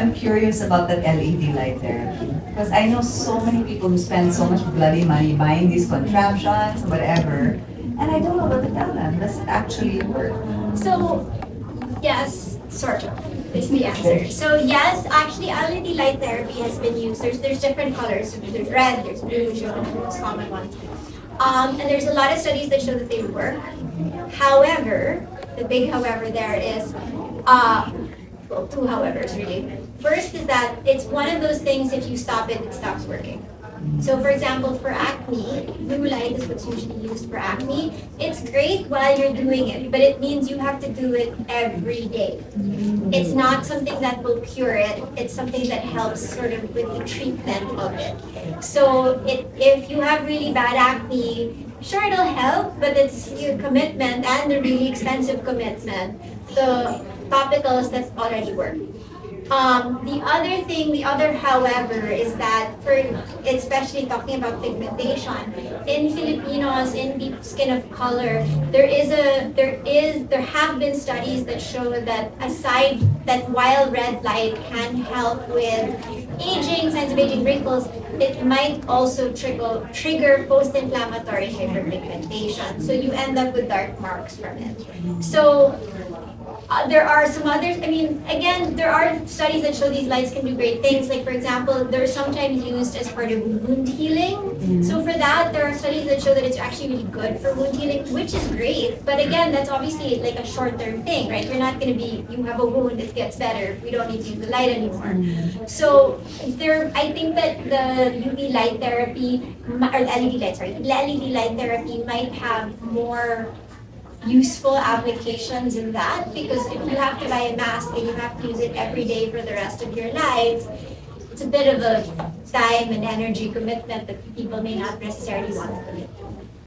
I'm curious about that LED light therapy. Because I know so many people who spend so much bloody money buying these contraptions, whatever, and I don't know what to tell them. Does it actually work? So, yes, sort of, is the answer. So yes, actually LED light therapy has been used. There's different colors. There's red, there's blue, which are the most common ones. And there's a lot of studies that show that they work. However, the big however there is, well, two howevers really. First is that it's one of those things, if you stop it, it stops working. So for example, for acne, blue light is what's usually used for acne. It's great while you're doing it, but it means you have to do it every day. It's not something that will cure it. It's something that helps sort of with the treatment of it. So if you have really bad acne, sure it'll help, but it's your commitment and the really expensive commitment. The topicals that already work. The other, however, is that for especially talking about pigmentation in Filipinos in deep skin of color, there have been studies that show that aside that while red light can help with aging, signs of aging, wrinkles, it might also trigger post-inflammatory hyperpigmentation. So you end up with dark marks from it. So there are some others. I mean, again, there are studies that show these lights can do great things. Like, for example, they're sometimes used as part of wound healing. So for that, there are studies that show that it's actually really good for wound healing, which is great. But again, that's obviously like a short-term thing, right? You're not going to be, you have a wound, it gets better. We don't need to use the light anymore. So I think that the UV light therapy, or LED light, sorry, LED light therapy might have more useful applications in that, because if you have to buy a mask and you have to use it every day for the rest of your life, it's a bit of a time and energy commitment that people may not necessarily want to commit.